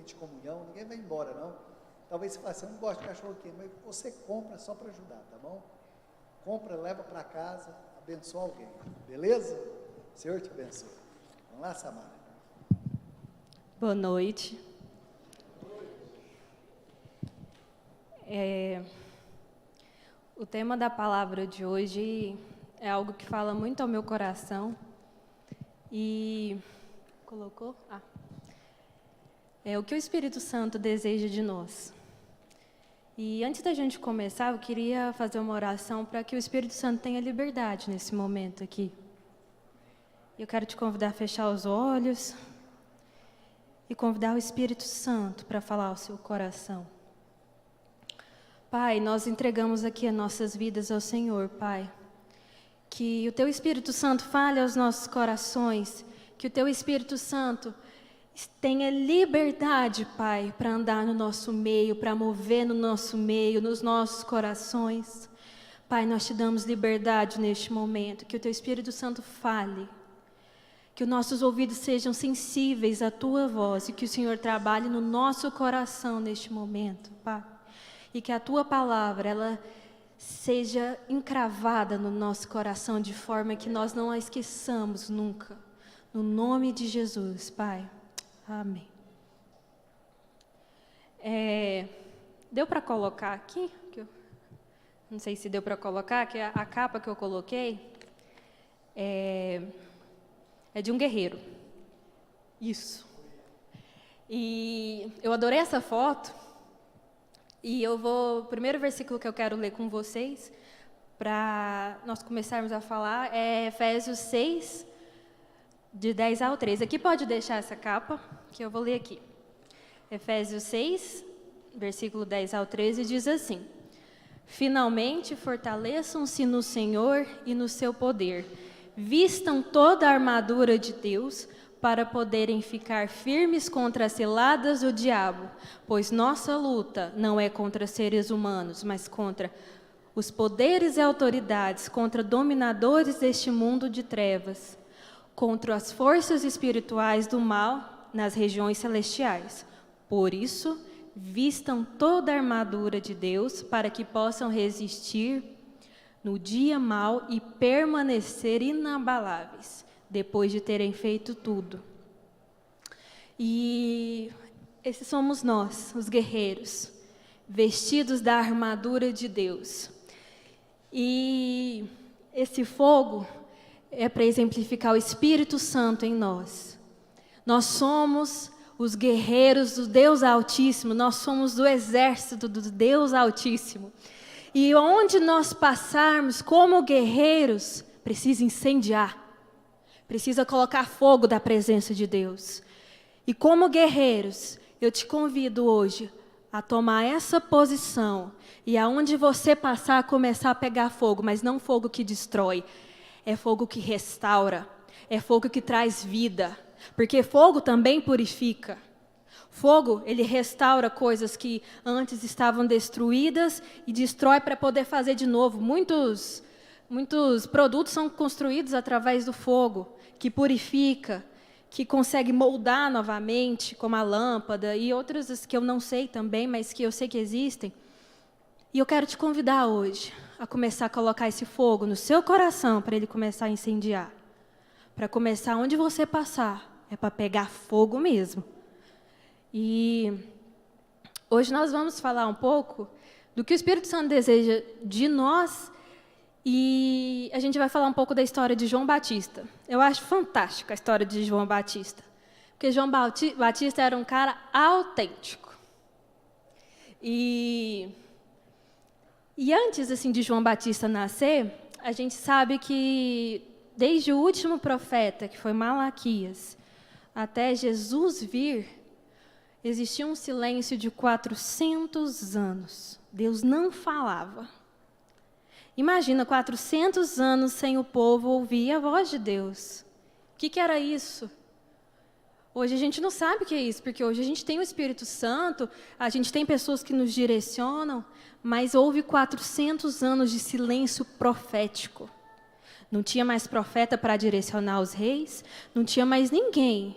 kit de comunhão, ninguém vai embora não. Talvez você fale assim, eu não gosto de cachorro quente, mas você compra só para ajudar, tá bom? Compra, leva para casa, abençoa alguém, beleza? O Senhor te abençoe. Vamos lá, Samara. Boa noite. O tema da palavra de hoje é algo que fala muito ao meu coração. E colocou? É o que o Espírito Santo deseja de nós. E antes da gente começar, eu queria fazer uma oração para que o Espírito Santo tenha liberdade nesse momento aqui. Eu quero te convidar a fechar os olhos e convidar o Espírito Santo para falar ao seu coração. Pai, nós entregamos aqui as nossas vidas ao Senhor, Pai. Que o Teu Espírito Santo fale aos nossos corações, que o Teu Espírito Santo tenha liberdade, Pai, para andar no nosso meio, para mover no nosso meio, nos nossos corações. Pai, nós te damos liberdade neste momento, que o Teu Espírito Santo fale, que os nossos ouvidos sejam sensíveis à Tua voz e que o Senhor trabalhe no nosso coração neste momento, Pai. E que a Tua palavra, ela seja encravada no nosso coração de forma que nós não a esqueçamos nunca. No nome de Jesus, Pai. Amém. Deu para colocar aqui? Não sei se deu para colocar, que a capa que eu coloquei é de um guerreiro. Isso. E eu adorei essa foto. E o primeiro versículo que eu quero ler com vocês, para nós começarmos a falar, é Efésios 6, de 10 ao 13. Aqui pode deixar essa capa, que eu vou ler aqui. Efésios 6, versículo 10 ao 13, diz assim: Finalmente fortaleçam-se no Senhor e no seu poder. Vistam toda a armadura de Deus, para poderem ficar firmes contra as ciladas do diabo, pois nossa luta não é contra seres humanos, mas contra os poderes e autoridades, contra dominadores deste mundo de trevas, contra as forças espirituais do mal nas regiões celestiais. Por isso, vistam toda a armadura de Deus para que possam resistir no dia mau e permanecer inabaláveis, depois de terem feito tudo. E esses somos nós, os guerreiros, vestidos da armadura de Deus. E esse fogo é para exemplificar o Espírito Santo em nós. Nós somos os guerreiros do Deus Altíssimo, nós somos do exército do Deus Altíssimo. E onde nós passarmos como guerreiros, precisa incendiar. Precisa colocar fogo da presença de Deus. E como guerreiros, eu te convido hoje a tomar essa posição e aonde você passar, começar a pegar fogo, mas não fogo que destrói, é fogo que restaura, é fogo que traz vida, porque fogo também purifica. Fogo, ele restaura coisas que antes estavam destruídas e destrói para poder fazer de novo. Muitos produtos são construídos através do fogo, que purifica, que consegue moldar novamente, como a lâmpada e outras que eu não sei também, mas que eu sei que existem. E eu quero te convidar hoje a começar a colocar esse fogo no seu coração para ele começar a incendiar. Para começar onde você passar, é para pegar fogo mesmo. E hoje nós vamos falar um pouco do que o Espírito Santo deseja de nós. E a gente vai falar um pouco da história de João Batista. Eu acho fantástica a história de João Batista. Porque João Batista era um cara autêntico. E antes assim, de João Batista nascer, a gente sabe que desde o último profeta, que foi Malaquias, até Jesus vir, existia um silêncio de 400 anos. Deus não falava. Imagina, 400 anos sem o povo ouvir a voz de Deus. O que era isso? Hoje a gente não sabe o que é isso, porque hoje a gente tem o Espírito Santo, a gente tem pessoas que nos direcionam, mas houve 400 anos de silêncio profético. Não tinha mais profeta para direcionar os reis, não tinha mais ninguém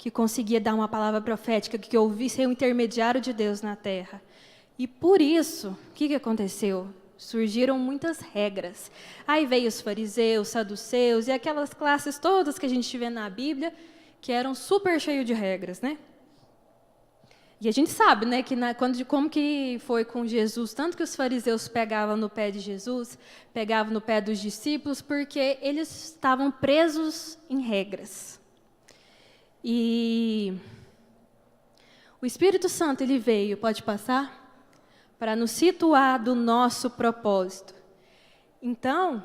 que conseguia dar uma palavra profética, que ouvia ser o intermediário de Deus na terra. E por isso, o que aconteceu? Surgiram muitas regras. Aí veio os fariseus, saduceus e aquelas classes todas que a gente vê na Bíblia, que eram super cheios de regras, né? E a gente sabe, né, que como que foi com Jesus, tanto que os fariseus pegavam no pé de Jesus, pegavam no pé dos discípulos, porque eles estavam presos em regras. E o Espírito Santo, ele veio, pode passar? Para nos situar do nosso propósito. Então,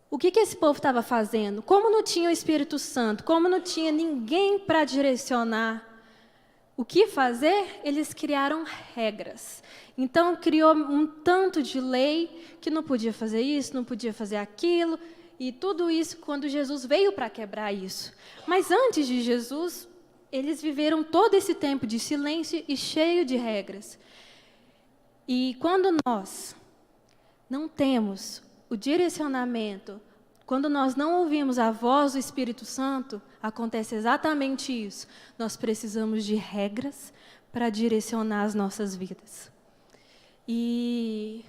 o que esse povo estava fazendo? Como não tinha o Espírito Santo, como não tinha ninguém para direcionar o que fazer, eles criaram regras. Então, criou um tanto de lei que não podia fazer isso, não podia fazer aquilo, e tudo isso quando Jesus veio para quebrar isso. Mas antes de Jesus, eles viveram todo esse tempo de silêncio e cheio de regras. E quando nós não temos o direcionamento, quando nós não ouvimos a voz do Espírito Santo, acontece exatamente isso. Nós precisamos de regras para direcionar as nossas vidas. E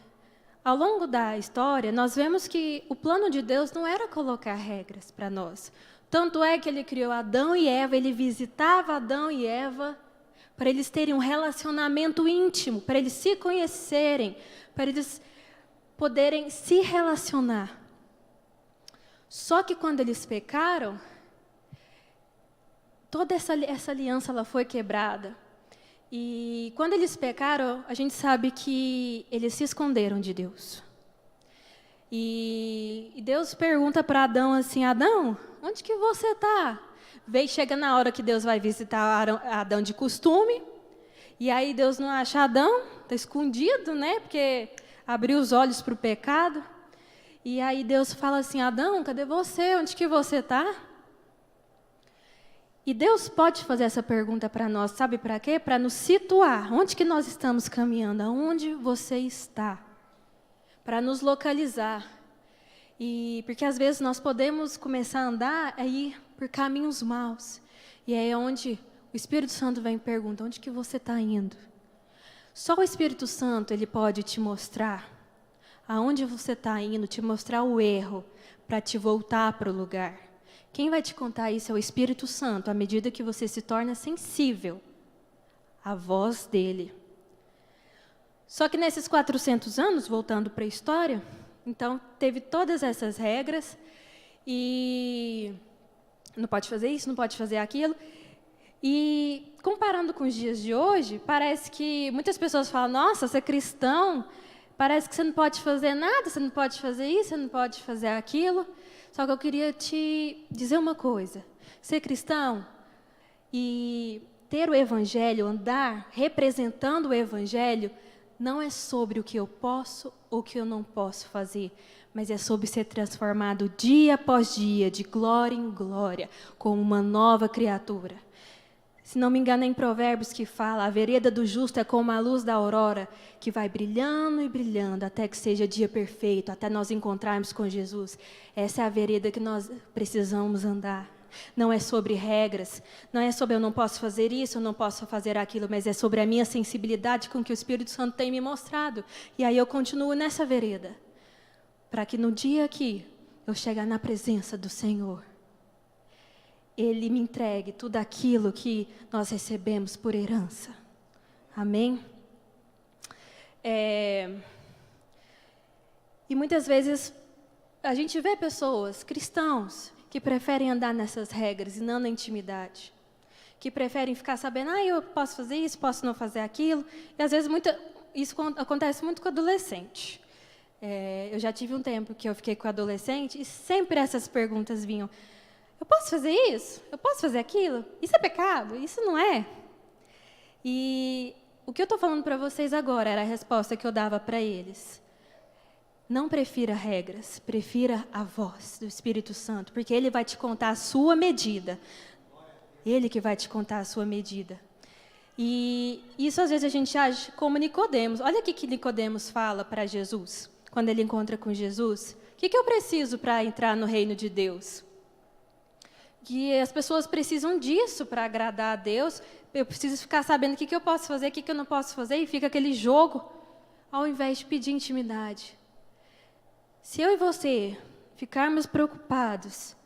ao longo da história, nós vemos que o plano de Deus não era colocar regras para nós. Tanto é que ele criou Adão e Eva, ele visitava Adão e Eva para eles terem um relacionamento íntimo, para eles se conhecerem, para eles poderem se relacionar. Só que quando eles pecaram, toda essa aliança ela foi quebrada. E quando eles pecaram, a gente sabe que eles se esconderam de Deus. E Deus pergunta para Adão assim, Adão, onde que você está? Chega na hora que Deus vai visitar Adão de costume, e aí Deus não acha Adão, está escondido, né? Porque abriu os olhos para o pecado. E aí Deus fala assim, Adão, cadê você? Onde que você está? E Deus pode fazer essa pergunta para nós, sabe para quê? Para nos situar. Onde que nós estamos caminhando? Aonde você está? Para nos localizar. E porque às vezes nós podemos começar a andar aí por caminhos maus. E é onde o Espírito Santo vem e pergunta, onde que você está indo? Só o Espírito Santo ele pode te mostrar aonde você está indo, te mostrar o erro, para te voltar para o lugar. Quem vai te contar isso é o Espírito Santo, à medida que você se torna sensível à voz dele. Só que nesses 400 anos, voltando para a história, então teve todas essas regras, e não pode fazer isso, não pode fazer aquilo. E comparando com os dias de hoje, parece que muitas pessoas falam, nossa, ser cristão, parece que você não pode fazer nada, você não pode fazer isso, você não pode fazer aquilo. Só que eu queria te dizer uma coisa. Ser cristão e ter o Evangelho, andar representando o Evangelho, não é sobre o que eu posso ou o que eu não posso fazer, mas é sobre ser transformado dia após dia, de glória em glória, como uma nova criatura. Se não me engano, é em Provérbios que fala, a vereda do justo é como a luz da aurora, que vai brilhando e brilhando até que seja dia perfeito, até nós encontrarmos com Jesus. Essa é a vereda que nós precisamos andar. Não é sobre regras, não é sobre eu não posso fazer isso, eu não posso fazer aquilo, mas é sobre a minha sensibilidade com que o Espírito Santo tem me mostrado. E aí eu continuo nessa vereda, para que no dia que eu chegar na presença do Senhor, Ele me entregue tudo aquilo que nós recebemos por herança. Amém? E muitas vezes a gente vê pessoas, cristãos, que preferem andar nessas regras e não na intimidade. Que preferem ficar sabendo, eu posso fazer isso, posso não fazer aquilo. E às vezes isso acontece muito com adolescente. Eu já tive um tempo que eu fiquei com adolescente e sempre essas perguntas vinham. Eu posso fazer isso? Eu posso fazer aquilo? Isso é pecado? Isso não é? E o que eu estou falando para vocês agora era a resposta que eu dava para eles. Não prefira regras, prefira a voz do Espírito Santo, porque Ele vai te contar a sua medida. Ele que vai te contar a sua medida. E isso às vezes a gente age como Nicodemos. Olha o que Nicodemos fala para Jesus, quando ele encontra com Jesus. O que eu preciso para entrar no reino de Deus? que as pessoas precisam disso para agradar a Deus. Eu preciso ficar sabendo o que eu posso fazer, o que eu não posso fazer, e fica aquele jogo, ao invés de pedir intimidade. Se eu e você ficarmos preocupados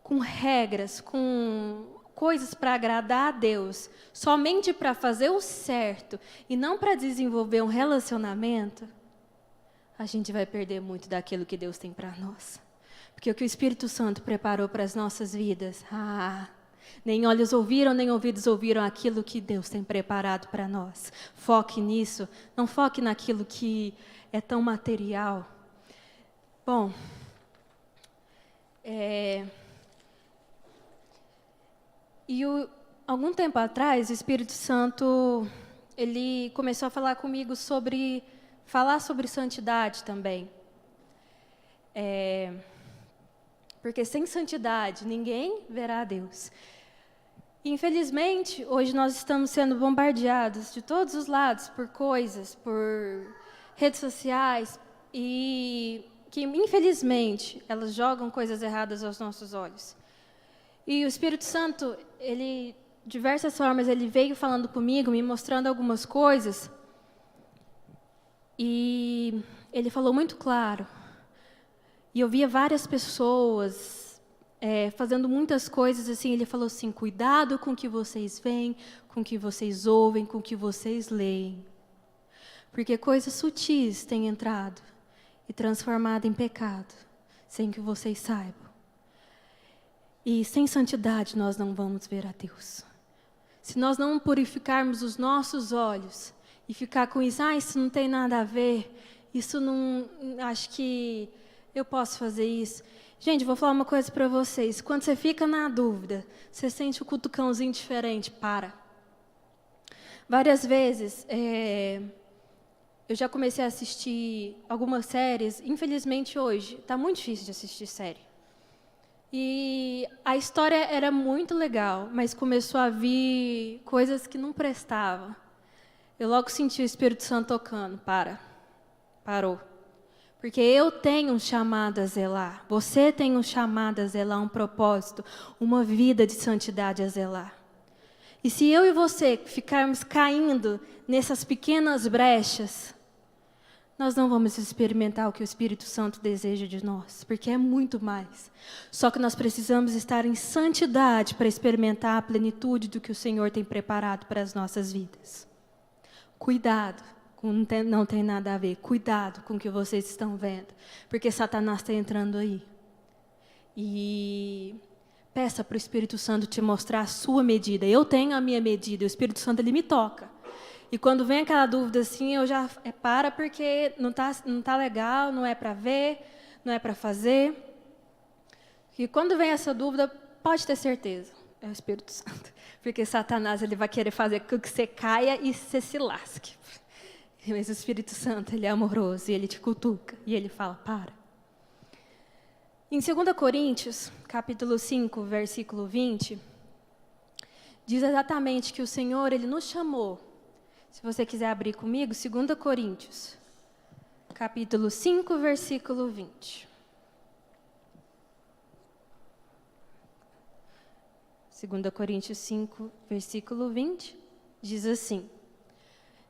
com regras, com coisas para agradar a Deus, somente para fazer o certo e não para desenvolver um relacionamento, a gente vai perder muito daquilo que Deus tem para nós. Porque o que o Espírito Santo preparou para as nossas vidas, nem olhos ouviram, nem ouvidos ouviram aquilo que Deus tem preparado para nós. Foque nisso, não foque naquilo que é tão material. Bom, algum tempo atrás, o Espírito Santo, ele começou a falar comigo falar sobre santidade também. Porque sem santidade, ninguém verá a Deus. Infelizmente, hoje nós estamos sendo bombardeados de todos os lados por coisas, por redes sociais, e que, infelizmente, elas jogam coisas erradas aos nossos olhos. E o Espírito Santo, de diversas formas, ele veio falando comigo, me mostrando algumas coisas, e ele falou muito claro. E eu via várias pessoas fazendo muitas coisas assim. Ele falou assim: cuidado com o que vocês veem, com o que vocês ouvem, com o que vocês leem. Porque coisas sutis têm entrado e transformado em pecado, sem que vocês saibam. E sem santidade nós não vamos ver a Deus. Se nós não purificarmos os nossos olhos e ficar com isso, isso não tem nada a ver, isso não, acho que eu posso fazer isso. Gente, vou falar uma coisa para vocês. Quando você fica na dúvida, você sente o cutucãozinho diferente, para. Várias vezes, eu já comecei a assistir algumas séries. Infelizmente, hoje, está muito difícil de assistir série. E a história era muito legal, mas começou a vir coisas que não prestavam. Eu logo senti o Espírito Santo tocando. Parou. Porque eu tenho um chamado a zelar, você tem um chamado a zelar, um propósito, uma vida de santidade a zelar. E se eu e você ficarmos caindo nessas pequenas brechas, nós não vamos experimentar o que o Espírito Santo deseja de nós, porque é muito mais. Só que nós precisamos estar em santidade para experimentar a plenitude do que o Senhor tem preparado para as nossas vidas. Cuidado. Não tem nada a ver. Cuidado com o que vocês estão vendo, porque Satanás está entrando aí. E peça para o Espírito Santo te mostrar a sua medida. Eu tenho a minha medida, o Espírito Santo ele me toca. E quando vem aquela dúvida assim, eu já porque não tá legal, não é para ver, não é para fazer. E quando vem essa dúvida, pode ter certeza, é o Espírito Santo, porque Satanás ele vai querer fazer com que você caia e você se lasque. Mas o Espírito Santo, ele é amoroso, e ele te cutuca, e ele fala, para. Em 2 Coríntios, capítulo 5, versículo 20, diz exatamente que o Senhor, ele nos chamou. Se você quiser abrir comigo, 2 Coríntios, capítulo 5, versículo 20. 2 Coríntios 5, versículo 20, diz assim: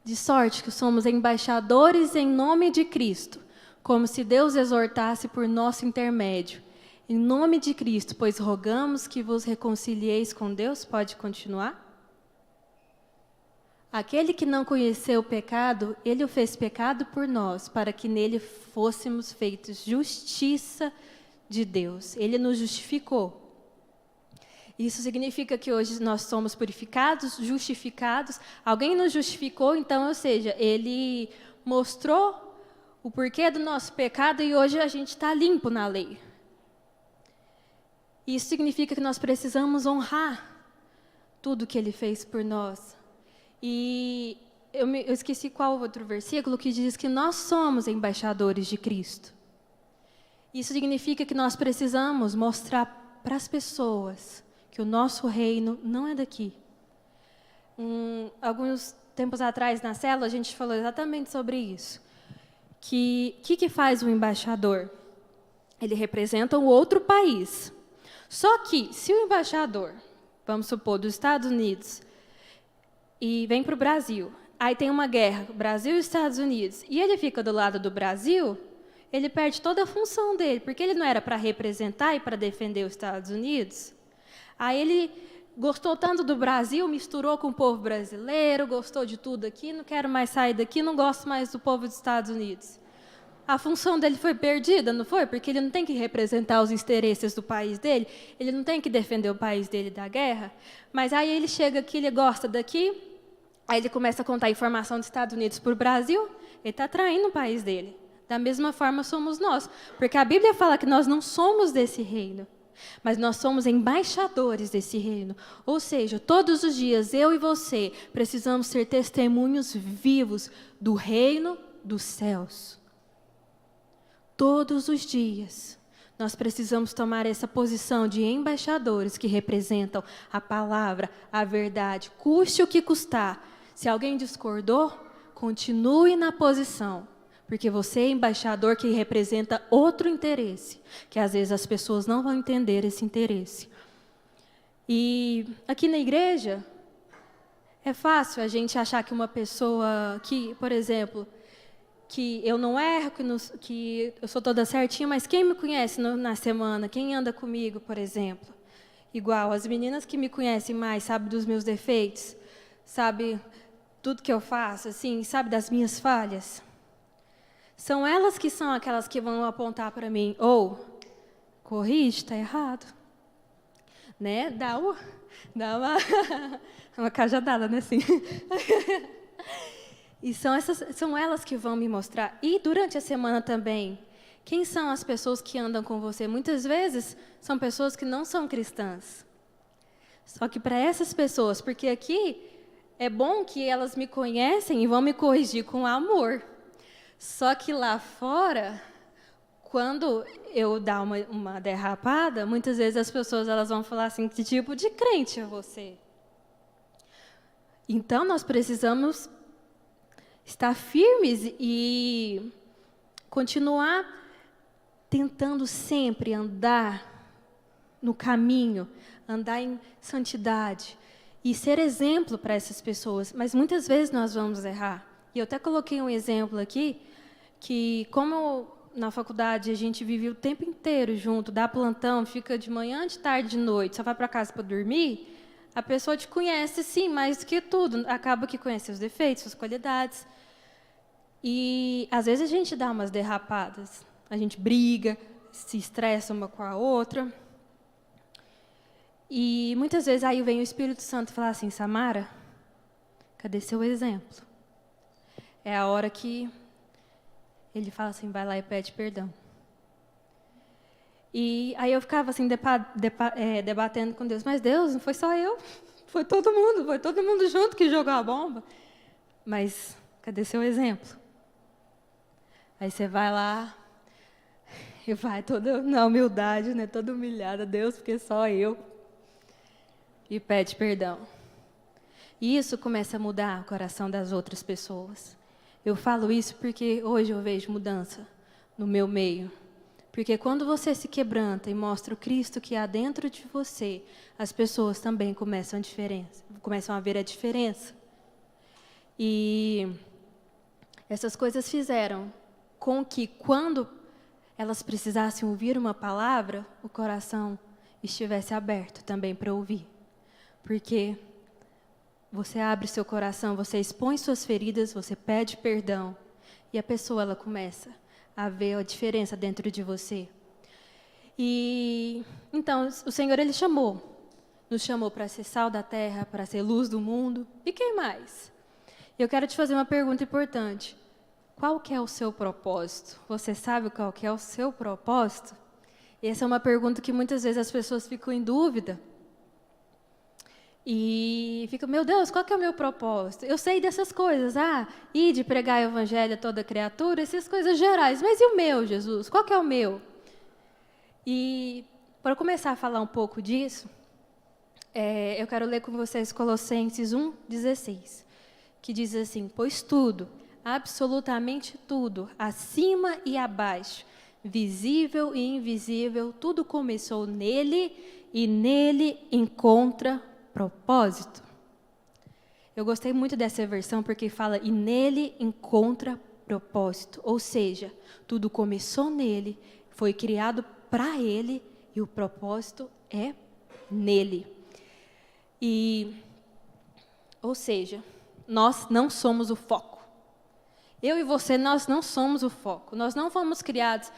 de sorte que somos embaixadores em nome de Cristo, como se Deus exortasse por nosso intermédio. Em nome de Cristo, pois rogamos que vos reconcilieis com Deus. Pode continuar? Aquele que não conheceu o pecado, ele o fez pecado por nós, para que nele fôssemos feitos justiça de Deus. Ele nos justificou. Isso significa que hoje nós somos purificados, justificados. Alguém nos justificou, então, ou seja, ele mostrou o porquê do nosso pecado e hoje a gente está limpo na lei. Isso significa que nós precisamos honrar tudo que ele fez por nós. E eu esqueci qual outro versículo que diz que nós somos embaixadores de Cristo. Isso significa que nós precisamos mostrar para as pessoas que o nosso reino não é daqui. Alguns tempos atrás, na célula, a gente falou exatamente sobre isso. Que faz o embaixador? Ele representa um outro país. Só que, se o embaixador, vamos supor, dos Estados Unidos, e vem para o Brasil, aí tem uma guerra, Brasil e Estados Unidos, e ele fica do lado do Brasil, ele perde toda a função dele, porque ele não era para representar e para defender os Estados Unidos. Aí ele gostou tanto do Brasil, misturou com o povo brasileiro, gostou de tudo aqui, não quero mais sair daqui, não gosto mais do povo dos Estados Unidos. A função dele foi perdida, não foi? Porque ele não tem que representar os interesses do país dele, ele não tem que defender o país dele da guerra. Mas aí ele chega aqui, ele gosta daqui, aí ele começa a contar a informação dos Estados Unidos para o Brasil, ele está traindo o país dele. Da mesma forma somos nós, porque a Bíblia fala que nós não somos desse reino, mas nós somos embaixadores desse reino. Ou seja, todos os dias, eu e você, precisamos ser testemunhos vivos do reino dos céus. Todos os dias, nós precisamos tomar essa posição de embaixadores que representam a palavra, a verdade, custe o que custar. Se alguém discordou, continue na posição, porque você é embaixador que representa outro interesse, que às vezes as pessoas não vão entender esse interesse. E aqui na igreja, é fácil a gente achar que uma pessoa que, por exemplo, que eu não erro, que eu sou toda certinha, mas quem me conhece na semana, quem anda comigo, por exemplo, igual as meninas que me conhecem mais, sabe dos meus defeitos, sabe tudo que eu faço, assim, sabe das minhas falhas, são elas que são aquelas que vão apontar para mim, ou corrige, está errado, né? Dá uma cajadada, né, assim. E são elas que vão me mostrar. E durante a semana também, quem são as pessoas que andam com você? Muitas vezes são pessoas que não são cristãs. Só que para essas pessoas, porque aqui é bom que elas me conhecem e vão me corrigir com amor. Só que lá fora, quando eu dar uma derrapada, muitas vezes as pessoas elas vão falar assim, que tipo de crente é você? Então nós precisamos estar firmes e continuar tentando sempre andar no caminho, andar em santidade e ser exemplo para essas pessoas. Mas muitas vezes nós vamos errar. E eu até coloquei um exemplo aqui, que como na faculdade a gente vive o tempo inteiro junto, dá plantão, fica de manhã, de tarde, de noite, só vai para casa para dormir, a pessoa te conhece, sim, mais do que tudo. Acaba que conhece seus defeitos, suas qualidades. E, às vezes, a gente dá umas derrapadas. A gente briga, se estressa uma com a outra. E, muitas vezes, aí vem o Espírito Santo falar assim, Samara, cadê seu exemplo? É a hora que ele fala assim, vai lá e pede perdão. E aí eu ficava assim, debatendo com Deus. Mas Deus, não foi só eu, foi todo mundo junto que jogou a bomba. Mas cadê seu exemplo? Aí você vai lá e vai toda na humildade, né, toda humilhada, Deus, porque só eu. E pede perdão. E isso começa a mudar o coração das outras pessoas. Eu falo isso porque hoje eu vejo mudança no meu meio. Porque quando você se quebranta e mostra o Cristo que há dentro de você, as pessoas também começam a ver a diferença. E essas coisas fizeram com que, quando elas precisassem ouvir uma palavra, o coração estivesse aberto também para ouvir. Porque você abre seu coração, você expõe suas feridas, você pede perdão, e a pessoa ela começa a ver a diferença dentro de você. E então o Senhor ele nos chamou para ser sal da terra, para ser luz do mundo. E quem mais? Eu quero te fazer uma pergunta importante. Qual que é o seu propósito? Você sabe qual que é o seu propósito? Essa é uma pergunta que muitas vezes as pessoas ficam em dúvida. E fica, meu Deus, qual que é o meu propósito? Eu sei dessas coisas, ir de pregar o evangelho a toda criatura, essas coisas gerais. Mas e o meu, Jesus? Qual que é o meu? E para começar a falar um pouco disso, eu quero ler com vocês Colossenses 1:16, que diz assim, pois tudo, absolutamente tudo, acima e abaixo, visível e invisível, tudo começou nele e nele encontra propósito. Eu gostei muito dessa versão porque fala, e nele encontra propósito. Ou seja, tudo começou nele, foi criado para ele e o propósito é nele. Ou seja, nós não somos o foco. Eu e você, nós não somos o foco. Nós não fomos criados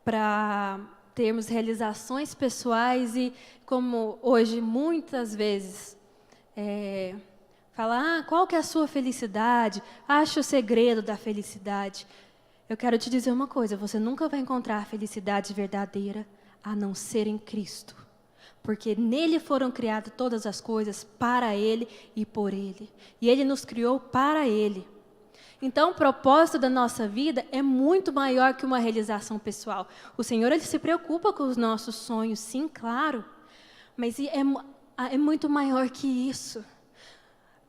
para termos realizações pessoais e, como hoje, muitas vezes, falar, qual que é a sua felicidade? Ache o segredo da felicidade. Eu quero te dizer uma coisa, você nunca vai encontrar a felicidade verdadeira a não ser em Cristo. Porque nele foram criadas todas as coisas, para Ele e por Ele. E Ele nos criou para Ele. Então, o propósito da nossa vida é muito maior que uma realização pessoal. O Senhor, Ele se preocupa com os nossos sonhos, sim, claro. Mas é muito maior que isso.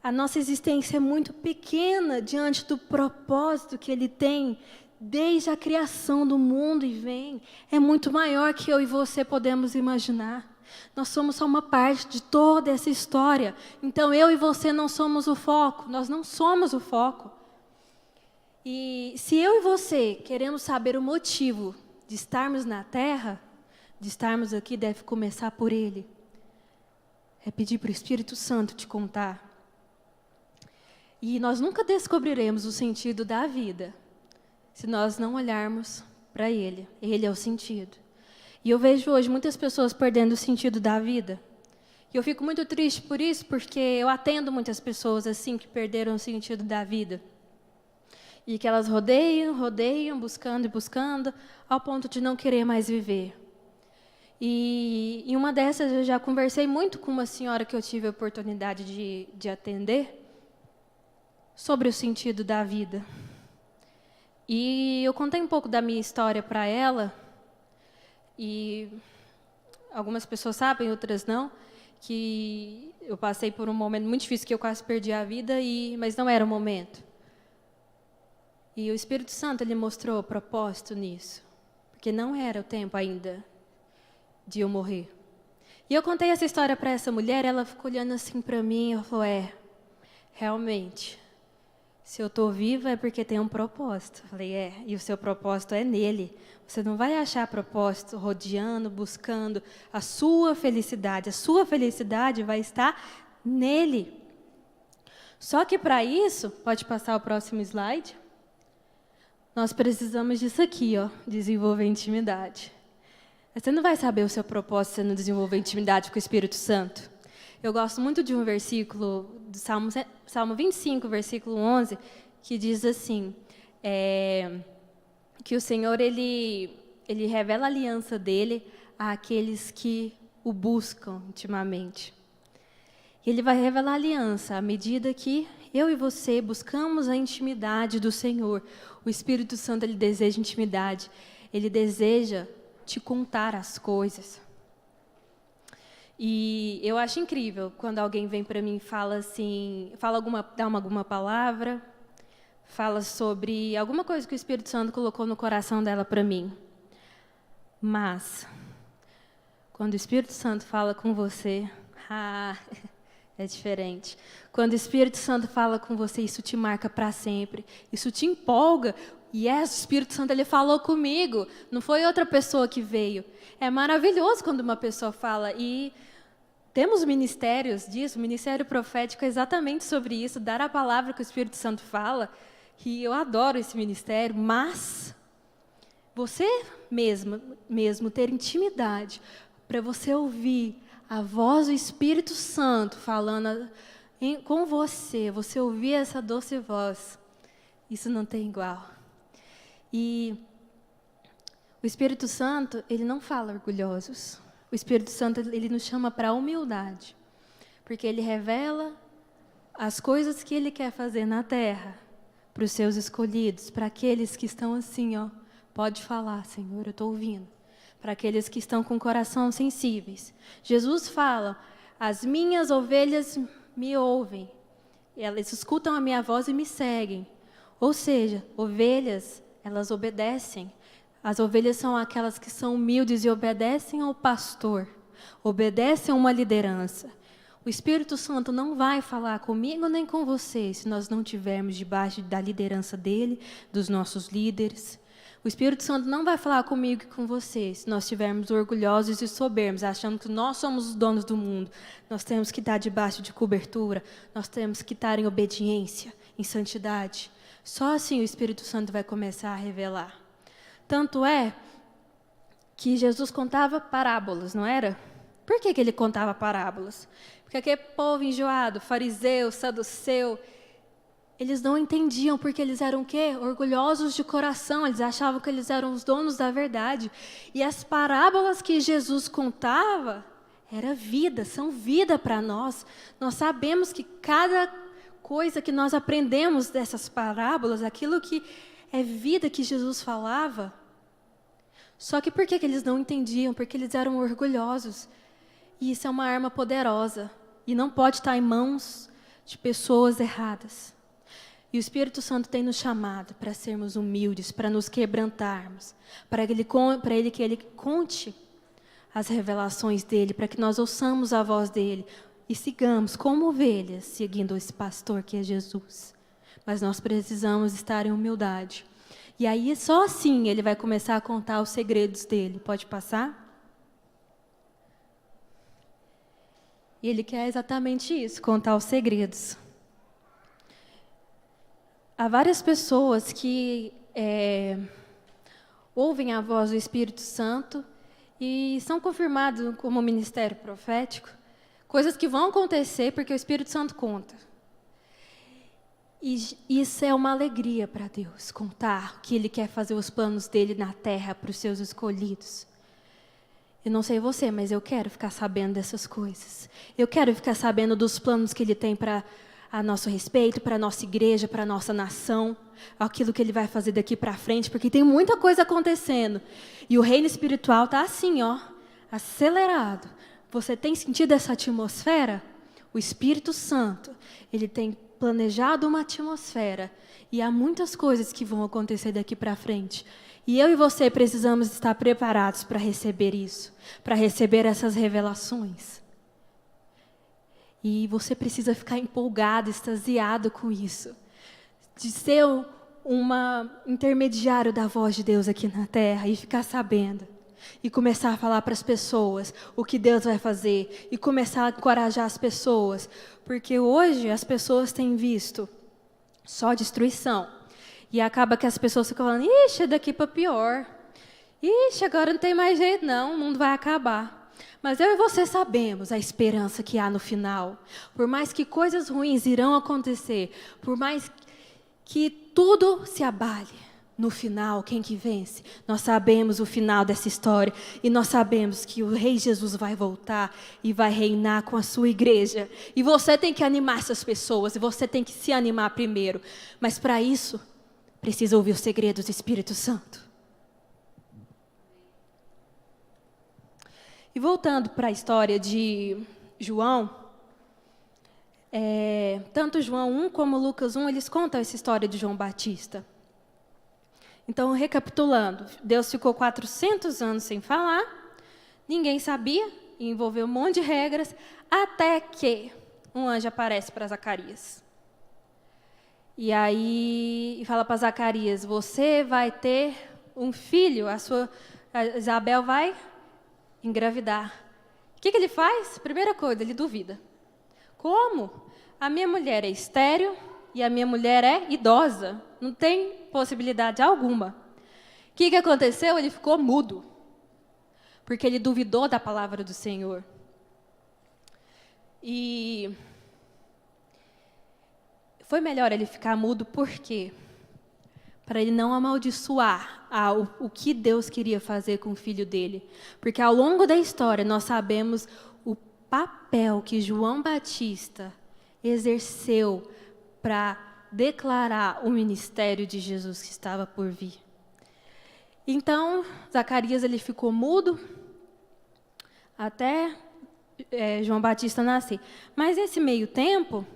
A nossa existência é muito pequena diante do propósito que Ele tem desde a criação do mundo e vem. É muito maior que eu e você podemos imaginar. Nós somos só uma parte de toda essa história. Então, eu e você não somos o foco. Nós não somos o foco. E se eu e você queremos saber o motivo de estarmos na Terra, de estarmos aqui, deve começar por Ele. É pedir para o Espírito Santo te contar. E nós nunca descobriremos o sentido da vida se nós não olharmos para Ele. Ele é o sentido. E eu vejo hoje muitas pessoas perdendo o sentido da vida. E eu fico muito triste por isso, porque eu atendo muitas pessoas assim que perderam o sentido da vida. E que elas rodeiam, buscando e buscando, ao ponto de não querer mais viver. E em uma dessas eu já conversei muito com uma senhora que eu tive a oportunidade de atender sobre o sentido da vida. E eu contei um pouco da minha história para ela, e algumas pessoas sabem, outras não, que eu passei por um momento muito difícil que eu quase perdi a vida, mas não era o momento. E o Espírito Santo, ele mostrou o propósito nisso, porque não era o tempo ainda de eu morrer. E eu contei essa história para essa mulher, ela ficou olhando assim para mim, e falou, realmente, se eu estou viva é porque tem um propósito. Eu falei, e o seu propósito é nele. Você não vai achar propósito rodeando, buscando a sua felicidade. A sua felicidade vai estar nele. Só que para isso, pode passar o próximo slide, nós precisamos disso aqui, desenvolver intimidade. Você não vai saber o seu propósito se você não desenvolver intimidade com o Espírito Santo. Eu gosto muito de um versículo do Salmo 25, versículo 11, que diz assim, que o Senhor, ele revela a aliança dele àqueles que o buscam intimamente. E ele vai revelar a aliança à medida que eu e você buscamos a intimidade do Senhor. O Espírito Santo, ele deseja intimidade. Ele deseja te contar as coisas. E eu acho incrível quando alguém vem para mim e fala assim, dá alguma palavra, fala sobre alguma coisa que o Espírito Santo colocou no coração dela para mim. Mas, quando o Espírito Santo fala com você, é diferente. Quando o Espírito Santo fala com você, isso te marca para sempre. Isso te empolga. E o Espírito Santo, ele falou comigo. Não foi outra pessoa que veio. É maravilhoso quando uma pessoa fala. E temos ministérios disso. O ministério profético é exatamente sobre isso. Dar a palavra que o Espírito Santo fala. E eu adoro esse ministério. Mas você mesmo ter intimidade para você ouvir a voz do Espírito Santo falando com você, você ouvir essa doce voz, isso não tem igual. E o Espírito Santo, ele não fala orgulhosos. O Espírito Santo, ele nos chama para a humildade, porque ele revela as coisas que ele quer fazer na terra para os seus escolhidos, para aqueles que estão assim, pode falar, Senhor, eu estou ouvindo. Para aqueles que estão com o coração sensíveis. Jesus fala, as minhas ovelhas me ouvem, elas escutam a minha voz e me seguem. Ou seja, ovelhas, elas obedecem. As ovelhas são aquelas que são humildes e obedecem ao pastor. obedece a uma liderança. O Espírito Santo não vai falar comigo nem com você se nós não estivermos debaixo da liderança dele, dos nossos líderes. O Espírito Santo não vai falar comigo e com você se nós estivermos orgulhosos e soberbos, achando que nós somos os donos do mundo. Nós temos que estar debaixo de cobertura, nós temos que estar em obediência, em santidade. Só assim o Espírito Santo vai começar a revelar. Tanto é que Jesus contava parábolas, não era? Por que ele contava parábolas? Porque aquele povo enjoado, fariseu, saduceu, eles não entendiam porque eles eram o quê? Orgulhosos de coração, eles achavam que eles eram os donos da verdade. E as parábolas que Jesus contava era vida, são vida para nós. Nós sabemos que cada coisa que nós aprendemos dessas parábolas, aquilo que é vida que Jesus falava. Só que por que eles não entendiam? Porque eles eram orgulhosos. E isso é uma arma poderosa. E não pode estar em mãos de pessoas erradas. E o Espírito Santo tem nos chamado para sermos humildes, para nos quebrantarmos, para que Ele conte as revelações dEle, para que nós ouçamos a voz dEle e sigamos como ovelhas, seguindo esse pastor que é Jesus. Mas nós precisamos estar em humildade. E aí, só assim, Ele vai começar a contar os segredos dEle. Pode passar? E Ele quer exatamente isso, contar os segredos. Há várias pessoas que ouvem a voz do Espírito Santo e são confirmados como ministério profético, coisas que vão acontecer porque o Espírito Santo conta. E isso é uma alegria para Deus, contar que Ele quer fazer os planos dEle na terra para os seus escolhidos. Eu não sei você, mas eu quero ficar sabendo dessas coisas. Eu quero ficar sabendo dos planos que Ele tem para a nosso respeito, para a nossa igreja, para a nossa nação, aquilo que Ele vai fazer daqui para frente, porque tem muita coisa acontecendo. E o reino espiritual está assim, acelerado. Você tem sentido essa atmosfera? O Espírito Santo, Ele tem planejado uma atmosfera. E há muitas coisas que vão acontecer daqui para frente. E eu e você precisamos estar preparados para receber isso, para receber essas revelações. E você precisa ficar empolgado, extasiado com isso. De ser intermediário da voz de Deus aqui na terra e ficar sabendo. E começar a falar para as pessoas o que Deus vai fazer. E começar a encorajar as pessoas. Porque hoje as pessoas têm visto só destruição. E acaba que as pessoas ficam falando, ixi, é daqui para pior. Ixi, agora não tem mais jeito não, o mundo vai acabar. Mas eu e você sabemos a esperança que há no final. Por mais que coisas ruins irão acontecer, por mais que tudo se abale, no final, quem que vence? Nós sabemos o final dessa história e nós sabemos que o Rei Jesus vai voltar e vai reinar com a sua igreja. E você tem que animar essas pessoas, e você tem que se animar primeiro. Mas para isso, precisa ouvir os segredos do Espírito Santo. E voltando para a história de João, tanto João 1 como Lucas 1, eles contam essa história de João Batista. Então, recapitulando, Deus ficou 400 anos sem falar, ninguém sabia, envolveu um monte de regras, até que um anjo aparece para Zacarias. E aí fala para Zacarias, você vai ter um filho, a Isabel vai engravidar. O que ele faz? Primeira coisa, ele duvida. Como? A minha mulher é estéril e a minha mulher é idosa. Não tem possibilidade alguma. O que aconteceu? Ele ficou mudo. Porque ele duvidou da palavra do Senhor. E foi melhor ele ficar mudo, por quê? Para ele não amaldiçoar o que Deus queria fazer com o filho dele. Porque ao longo da história nós sabemos o papel que João Batista exerceu para declarar o ministério de Jesus que estava por vir. Então, Zacarias ele ficou mudo até João Batista nascer. Mas nesse meio tempo,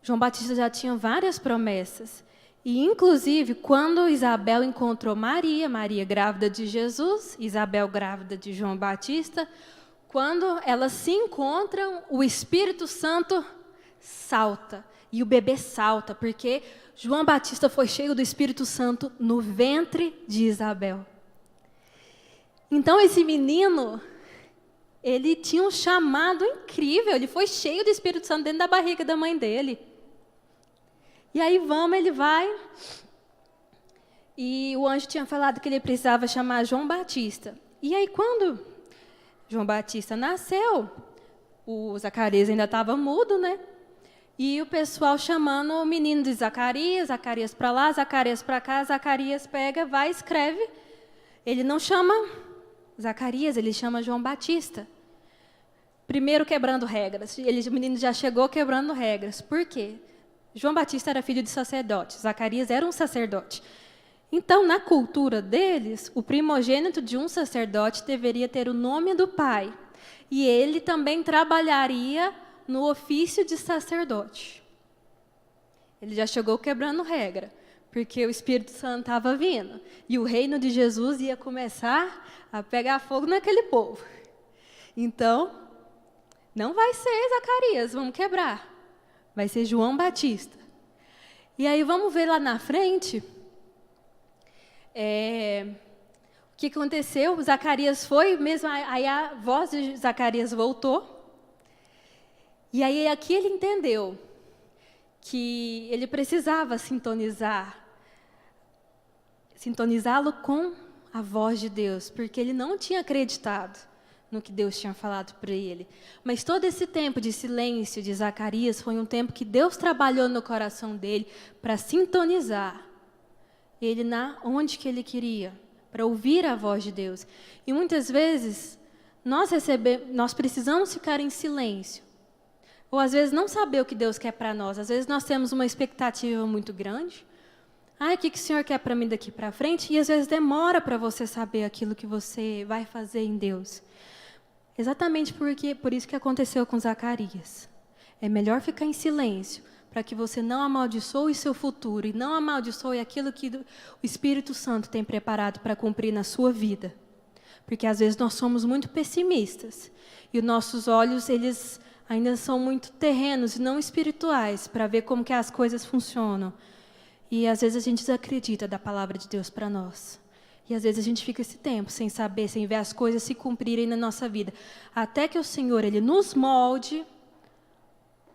João Batista já tinha várias promessas. E, inclusive, quando Isabel encontrou Maria grávida de Jesus, Isabel grávida de João Batista, Quando elas se encontram, o Espírito Santo salta. E o bebê salta, porque João Batista foi cheio do Espírito Santo no ventre de Isabel. Então, esse menino, ele tinha um chamado incrível. Ele foi cheio do Espírito Santo dentro da barriga da mãe dele. E aí, ele vai. E o anjo tinha falado que ele precisava chamar João Batista. E aí, quando João Batista nasceu, o Zacarias ainda estava mudo, né? E o pessoal chamando o menino de Zacarias, Zacarias para lá, Zacarias para cá, Zacarias pega, vai, escreve. Ele não chama Zacarias, ele chama João Batista. Primeiro quebrando regras. O menino já chegou quebrando regras. Por quê? João Batista era filho de sacerdote, Zacarias era um sacerdote. Então, na cultura deles, o primogênito de um sacerdote deveria ter o nome do pai. E ele também trabalharia no ofício de sacerdote. Ele já chegou quebrando regra, porque o Espírito Santo estava vindo. E o reino de Jesus ia começar a pegar fogo naquele povo. Então, não vai ser Zacarias, vamos quebrar. Vai ser João Batista. E aí vamos ver lá na frente o que aconteceu. Zacarias foi, mesmo aí a voz de Zacarias voltou. E aí aqui ele entendeu que ele precisava sintonizá-lo com a voz de Deus, porque ele não tinha acreditado no que Deus tinha falado para ele. Mas todo esse tempo de silêncio de Zacarias foi um tempo que Deus trabalhou no coração dele para sintonizar ele onde que ele queria, para ouvir a voz de Deus. E muitas vezes nós precisamos ficar em silêncio, ou às vezes não saber o que Deus quer para nós. Às vezes nós temos uma expectativa muito grande. O que o Senhor quer para mim daqui para frente? E às vezes demora para você saber aquilo que você vai fazer em Deus. Exatamente por isso que aconteceu com Zacarias. É melhor ficar em silêncio, para que você não amaldiçoe o seu futuro e não amaldiçoe aquilo que o Espírito Santo tem preparado para cumprir na sua vida. Porque às vezes nós somos muito pessimistas e os nossos olhos, eles ainda são muito terrenos e não espirituais para ver como que as coisas funcionam. E às vezes a gente desacredita da palavra de Deus para nós. E às vezes a gente fica esse tempo sem saber, sem ver as coisas se cumprirem na nossa vida. Até que o Senhor, Ele nos molde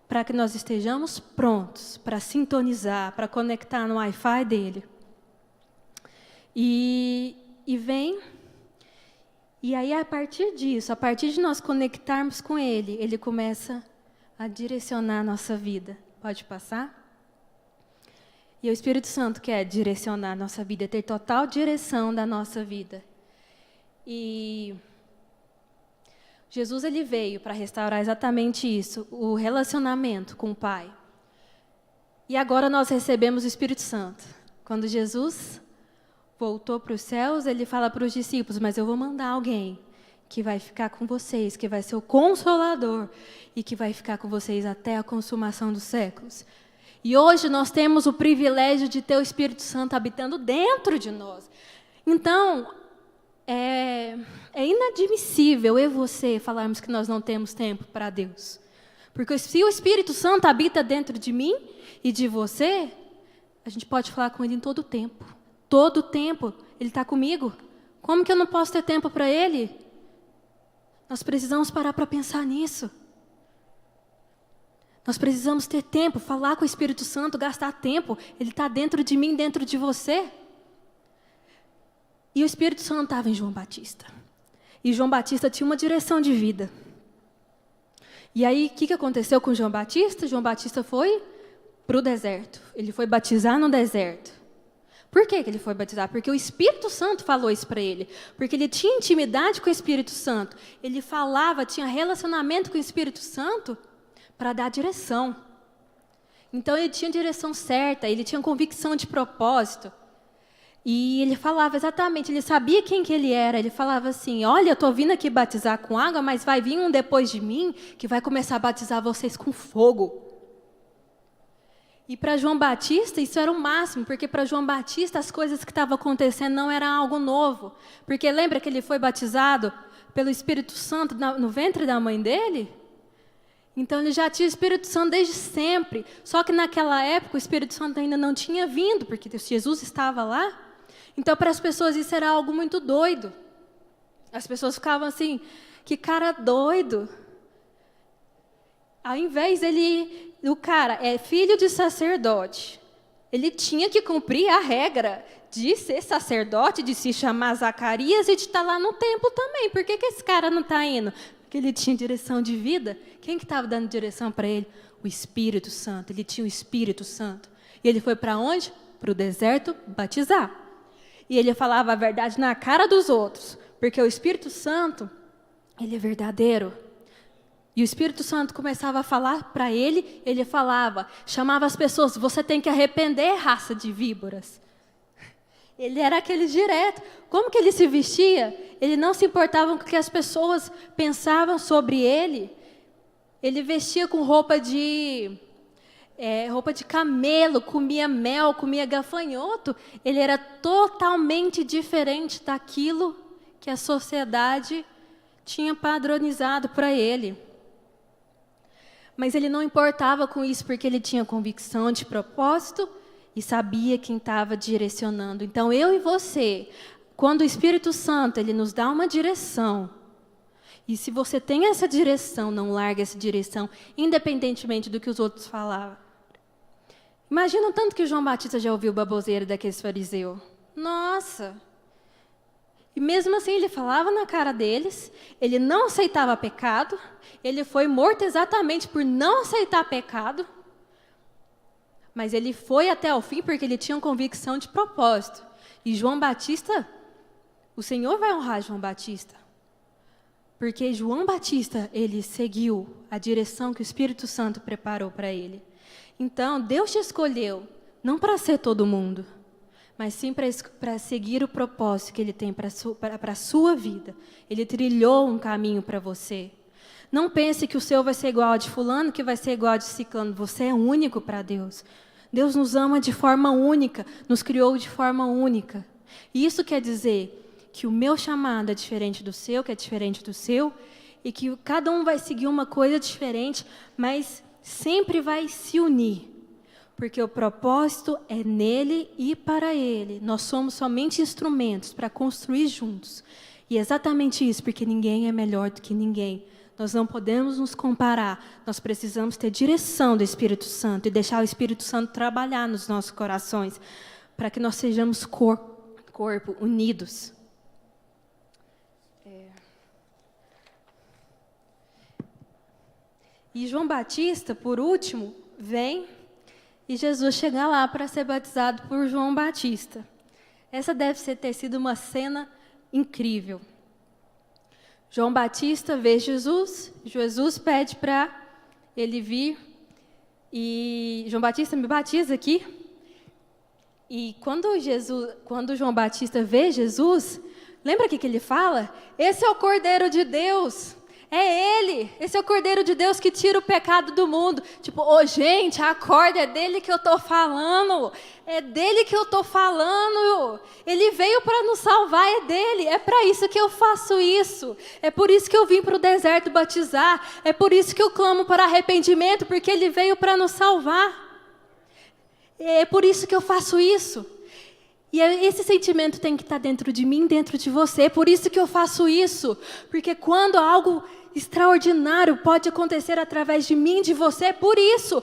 para que nós estejamos prontos para sintonizar, para conectar no Wi-Fi dEle. E vem... E aí, a partir disso, a partir de nós conectarmos com Ele, Ele começa a direcionar a nossa vida. Pode passar? E o Espírito Santo quer direcionar a nossa vida, ter total direção da nossa vida. E Jesus, Ele veio para restaurar exatamente isso, o relacionamento com o Pai. E agora nós recebemos o Espírito Santo. Quando Jesus voltou para os céus, Ele fala para os discípulos: mas eu vou mandar alguém que vai ficar com vocês, que vai ser o Consolador e que vai ficar com vocês até a consumação dos séculos. E hoje nós temos o privilégio de ter o Espírito Santo habitando dentro de nós. Então, é inadmissível eu e você falarmos que nós não temos tempo para Deus. Porque se o Espírito Santo habita dentro de mim e de você, a gente pode falar com Ele em todo o tempo. Todo o tempo Ele está comigo. Como que eu não posso ter tempo para Ele? Nós precisamos parar para pensar nisso. Nós precisamos ter tempo, falar com o Espírito Santo, gastar tempo. Ele está dentro de mim, dentro de você. E o Espírito Santo estava em João Batista. E João Batista tinha uma direção de vida. E aí, o que aconteceu com João Batista? João Batista foi para o deserto. Ele foi batizar no deserto. Por que ele foi batizar? Porque o Espírito Santo falou isso para ele. Porque ele tinha intimidade com o Espírito Santo. Ele falava, tinha relacionamento com o Espírito Santo para dar direção. Então, ele tinha direção certa, ele tinha convicção de propósito. E ele falava exatamente, ele sabia quem que ele era. Ele falava assim: olha, eu estou vindo aqui batizar com água, mas vai vir um depois de mim que vai começar a batizar vocês com fogo. E para João Batista isso era o máximo, porque para João Batista as coisas que estavam acontecendo não eram algo novo. Porque lembra que ele foi batizado pelo Espírito Santo no ventre da mãe dele? Então, ele já tinha o Espírito Santo desde sempre. Só que naquela época, o Espírito Santo ainda não tinha vindo, porque Jesus estava lá. Então, para as pessoas, isso era algo muito doido. As pessoas ficavam assim, que cara doido. Ao invés o cara é filho de sacerdote, ele tinha que cumprir a regra de ser sacerdote, de se chamar Zacarias e de estar lá no templo também. Por que esse cara não está indo? Porque ele tinha direção de vida. Quem que estava dando direção para ele? O Espírito Santo. Ele tinha o Espírito Santo. E ele foi para onde? Para o deserto batizar. E ele falava a verdade na cara dos outros. Porque o Espírito Santo, ele é verdadeiro. E o Espírito Santo começava a falar para ele, ele falava, chamava as pessoas, você tem que arrepender, raça de víboras. Ele era aquele direto. Como que ele se vestia? Ele não se importava com o que as pessoas pensavam sobre ele. Ele vestia com roupa de camelo, comia mel, comia gafanhoto. Ele era totalmente diferente daquilo que a sociedade tinha padronizado para ele. Mas ele não importava com isso, porque ele tinha convicção de propósito e sabia quem estava direcionando. Então, eu e você, quando o Espírito Santo ele nos dá uma direção, e se você tem essa direção, não larga essa direção, independentemente do que os outros falavam. Imagina o tanto que o João Batista já ouviu baboseira daqueles fariseus. Nossa! E mesmo assim ele falava na cara deles, ele não aceitava pecado, ele foi morto exatamente por não aceitar pecado, mas ele foi até o fim porque ele tinha uma convicção de propósito. E João Batista, o Senhor vai honrar João Batista, porque João Batista, ele seguiu a direção que o Espírito Santo preparou para ele. Então, Deus te escolheu, não para ser todo mundo, mas sim para seguir o propósito que Ele tem para a sua vida. Ele trilhou um caminho para você. Não pense que o seu vai ser igual a de fulano, que vai ser igual a de ciclano. Você é único para Deus. Deus nos ama de forma única, nos criou de forma única. E isso quer dizer que o meu chamado é diferente do seu, que é diferente do seu, e que cada um vai seguir uma coisa diferente, mas sempre vai se unir. Porque o propósito é nele e para ele. Nós somos somente instrumentos para construir juntos. E é exatamente isso, porque ninguém é melhor do que ninguém. Nós não podemos nos comparar. Nós precisamos ter direção do Espírito Santo e deixar o Espírito Santo trabalhar nos nossos corações, para que nós sejamos corpo unidos. E João Batista, por último, vem... E Jesus chega lá para ser batizado por João Batista. Essa deve ter sido uma cena incrível. João Batista vê Jesus, Jesus pede para ele vir, e João Batista me batiza aqui. E quando João Batista vê Jesus, lembra o que ele fala? Esse é o Cordeiro de Deus. É Ele, esse é o Cordeiro de Deus que tira o pecado do mundo. Tipo, gente, acorda, é dele que eu estou falando. É dele que eu estou falando. Ele veio para nos salvar, é dele. É para isso que eu faço isso. É por isso que eu vim para o deserto batizar. É por isso que eu clamo para arrependimento, porque ele veio para nos salvar. É por isso que eu faço isso. E esse sentimento tem que estar dentro de mim, dentro de você. É por isso que eu faço isso. Porque quando algo extraordinário pode acontecer através de mim, de você, é por isso.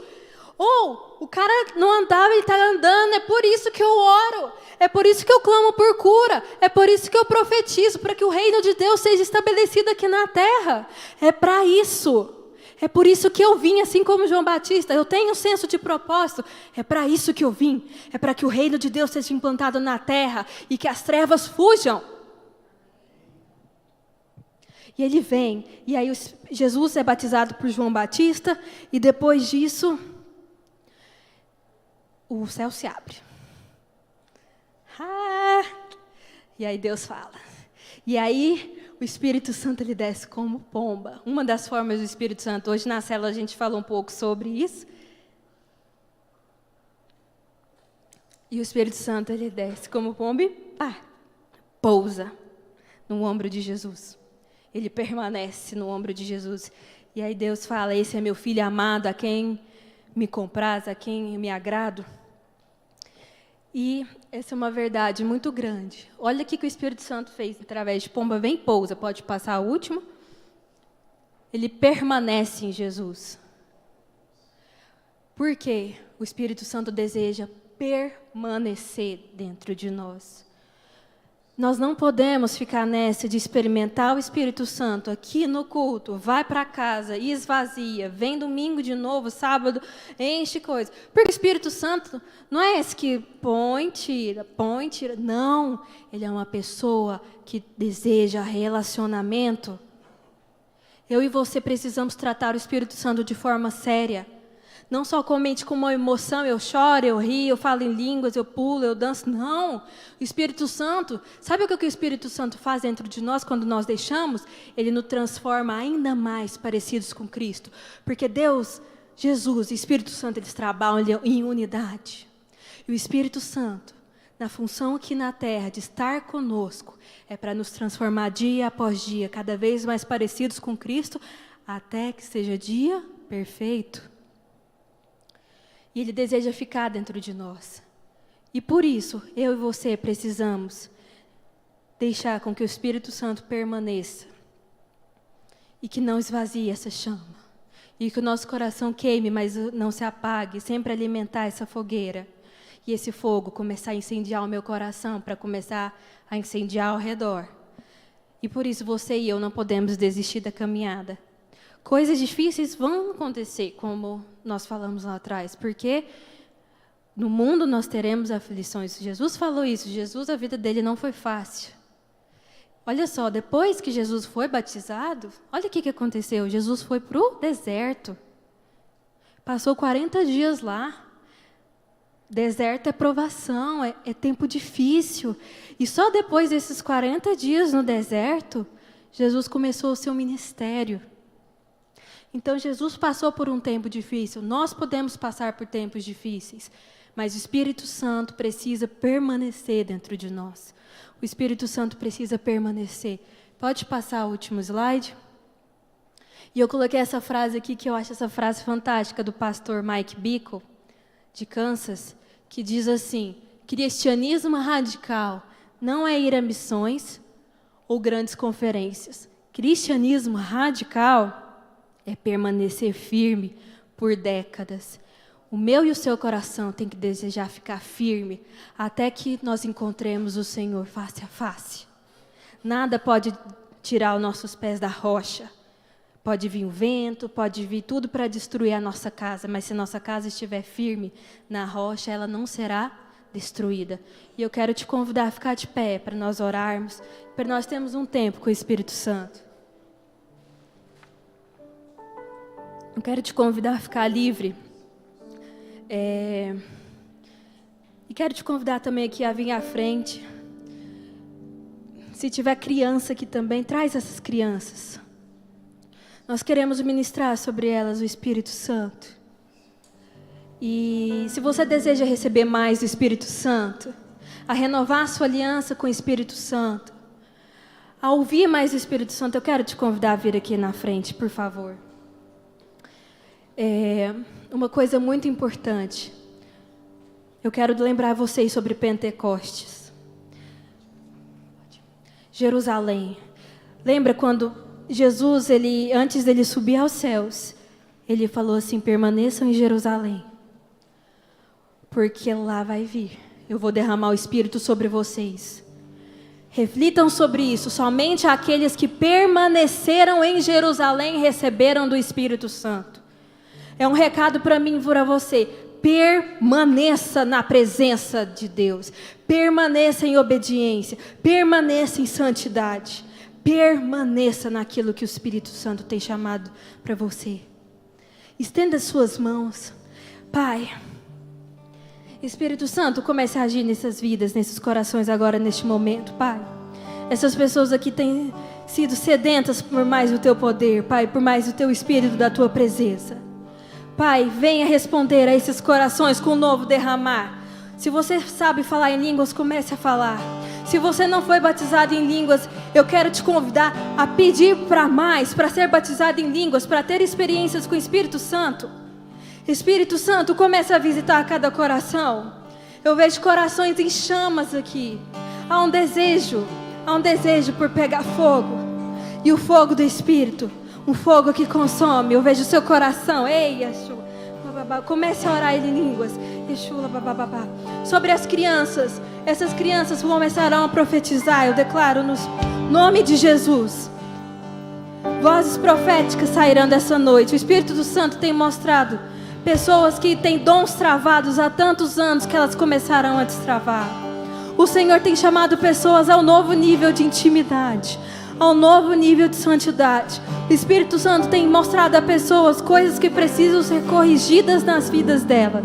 Ou o cara não andava, ele está andando, é por isso que eu oro. É por isso que eu clamo por cura. É por isso que eu profetizo, para que o reino de Deus seja estabelecido aqui na terra. É para isso. É por isso que eu vim, assim como João Batista. Eu tenho um senso de propósito. É para isso que eu vim. É para que o reino de Deus seja implantado na terra e que as trevas fujam. E ele vem. E aí Jesus é batizado por João Batista. E depois disso, o céu se abre. E aí Deus fala. E aí o Espírito Santo ele desce como pomba. Uma das formas do Espírito Santo, hoje na célula a gente falou um pouco sobre isso. E o Espírito Santo ele desce como pomba e pousa no ombro de Jesus. ele permanece no ombro de Jesus. E aí Deus fala: esse é meu filho amado, a quem me compraz, a quem me agrado. E essa é uma verdade muito grande. Olha o que o Espírito Santo fez através de pomba, vem, pousa, pode passar o último. Ele permanece em Jesus. Por quê? O Espírito Santo deseja permanecer dentro de nós. Nós não podemos ficar nessa de experimentar o Espírito Santo aqui no culto, vai para casa e esvazia, vem domingo de novo, sábado, enche coisa. Porque o Espírito Santo não é esse que põe, tira. Não, ele é uma pessoa que deseja relacionamento. Eu e você precisamos tratar o Espírito Santo de forma séria. Não somente com uma emoção, eu choro, eu rio, eu falo em línguas, eu pulo, eu danço. Não. O Espírito Santo, sabe o que o Espírito Santo faz dentro de nós quando nós deixamos? Ele nos transforma ainda mais parecidos com Cristo. Porque Deus, Jesus e o Espírito Santo, eles trabalham em unidade. E o Espírito Santo, na função aqui na terra de estar conosco, é para nos transformar dia após dia, cada vez mais parecidos com Cristo, até que seja dia perfeito. E Ele deseja ficar dentro de nós. E por isso, eu e você precisamos deixar com que o Espírito Santo permaneça. E que não esvazie essa chama. E que o nosso coração queime, mas não se apague. Sempre alimentar essa fogueira. E esse fogo começar a incendiar o meu coração, para começar a incendiar ao redor. E por isso, você e eu não podemos desistir da caminhada. Coisas difíceis vão acontecer, como nós falamos lá atrás, porque no mundo nós teremos aflições. Jesus falou isso. Jesus, a vida dele não foi fácil. Olha só, depois que Jesus foi batizado, olha o que aconteceu. Jesus foi para o deserto. Passou 40 dias lá. Deserto é provação, é tempo difícil. E só depois desses 40 dias no deserto, Jesus começou o seu ministério. Então, Jesus passou por um tempo difícil. Nós podemos passar por tempos difíceis, mas o Espírito Santo precisa permanecer dentro de nós. O Espírito Santo precisa permanecer. Pode passar o último slide? E eu coloquei essa frase aqui, que eu acho essa frase fantástica, do pastor Mike Bickle, de Kansas, que diz assim: cristianismo radical não é ir a missões ou grandes conferências. Cristianismo radical é permanecer firme por décadas. O meu e o seu coração tem que desejar ficar firme até que nós encontremos o Senhor face a face. Nada pode tirar os nossos pés da rocha. Pode vir o vento, pode vir tudo para destruir a nossa casa, mas se nossa casa estiver firme na rocha, ela não será destruída. E eu quero te convidar a ficar de pé para nós orarmos, para nós termos um tempo com o Espírito Santo. Eu quero te convidar a ficar livre. E quero te convidar também aqui a vir à frente. Se tiver criança aqui também, traz essas crianças. Nós queremos ministrar sobre elas o Espírito Santo. E se você deseja receber mais do Espírito Santo, a renovar a sua aliança com o Espírito Santo, a ouvir mais do Espírito Santo, eu quero te convidar a vir aqui na frente, por favor. Uma coisa muito importante. Eu quero lembrar vocês sobre Pentecostes. Jerusalém. Lembra quando Jesus, antes dele subir aos céus, ele falou assim: permaneçam em Jerusalém, porque lá vai vir. Eu vou derramar o Espírito sobre vocês. Reflitam sobre isso. Somente aqueles que permaneceram em Jerusalém receberam do Espírito Santo. É um recado para mim e para você. Permaneça na presença de Deus. Permaneça em obediência. Permaneça em santidade. Permaneça naquilo que o Espírito Santo tem chamado para você. Estenda as suas mãos. Pai, Espírito Santo, comece a agir nessas vidas, nesses corações agora, neste momento, Pai. Essas pessoas aqui têm sido sedentas por mais do Teu poder, Pai, por mais do Teu Espírito, da Tua presença. Pai, venha responder a esses corações com um novo derramar. Se você sabe falar em línguas, comece a falar. Se você não foi batizado em línguas, eu quero te convidar a pedir para mais, para ser batizado em línguas, para ter experiências com o Espírito Santo. Espírito Santo, começa a visitar cada coração. Eu vejo corações em chamas aqui. Há um desejo por pegar fogo. E o fogo do Espírito, um fogo que consome. Eu vejo o seu coração. Ei, Yeshua. Comece a orar em línguas. Yeshua, sobre as crianças. Essas crianças começarão a profetizar. Eu declaro no nome de Jesus. Vozes proféticas sairão dessa noite. O Espírito do Santo tem mostrado pessoas que têm dons travados há tantos anos que elas começarão a destravar. O Senhor tem chamado pessoas ao novo nível de intimidade, ao novo nível de santidade. O Espírito Santo tem mostrado a pessoas coisas que precisam ser corrigidas nas vidas delas.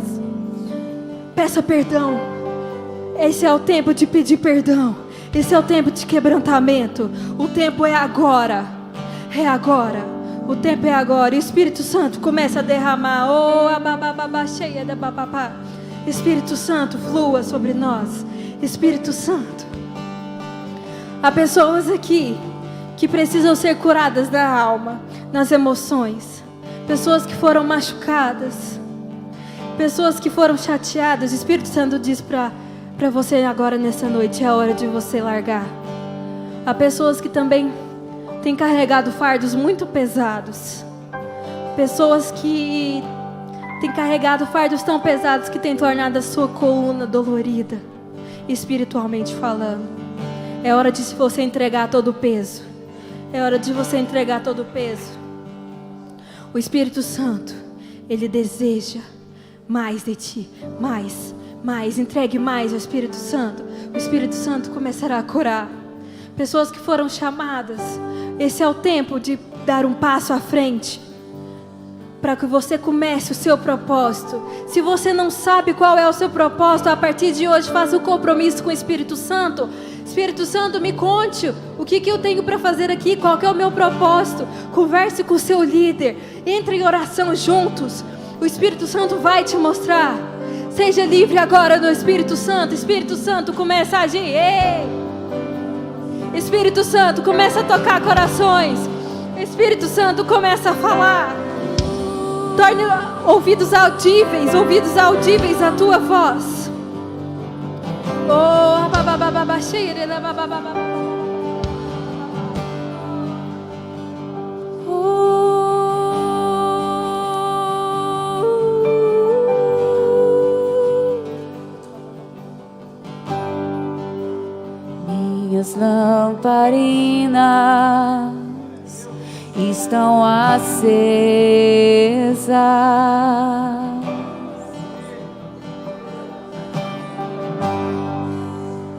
Peça perdão. Esse é o tempo de pedir perdão. Esse é o tempo de quebrantamento. O tempo é agora. É agora. O tempo é agora. E o Espírito Santo começa a derramar. Oh, a cheia da bababá. Espírito Santo, flua sobre nós. Espírito Santo. Há pessoas aqui que precisam ser curadas da alma, nas emoções. Pessoas que foram machucadas. Pessoas que foram chateadas. O Espírito Santo diz para você agora nessa noite, é a hora de você largar. Há pessoas que também têm carregado fardos muito pesados. Pessoas que têm carregado fardos tão pesados que têm tornado a sua coluna dolorida, espiritualmente falando. É hora de você entregar todo o peso. É hora de você entregar todo o peso. O Espírito Santo, Ele deseja mais de ti. Mais. Entregue mais ao Espírito Santo. O Espírito Santo começará a curar. Pessoas que foram chamadas. Esse é o tempo de dar um passo à frente, para que você comece o seu propósito. Se você não sabe qual é o seu propósito, a partir de hoje faça um compromisso com o Espírito Santo. Espírito Santo, me conte o que eu tenho para fazer aqui, qual que é o meu propósito. Converse com o seu líder, entre em oração juntos. O Espírito Santo vai te mostrar. Seja livre agora no Espírito Santo. Espírito Santo, começa a agir. Ei! Espírito Santo, começa a tocar corações. Espírito Santo, começa a falar. Torne ouvidos audíveis a tua voz. Oh, babababa, cheira, babababa. Minhas lamparinas estão acesas.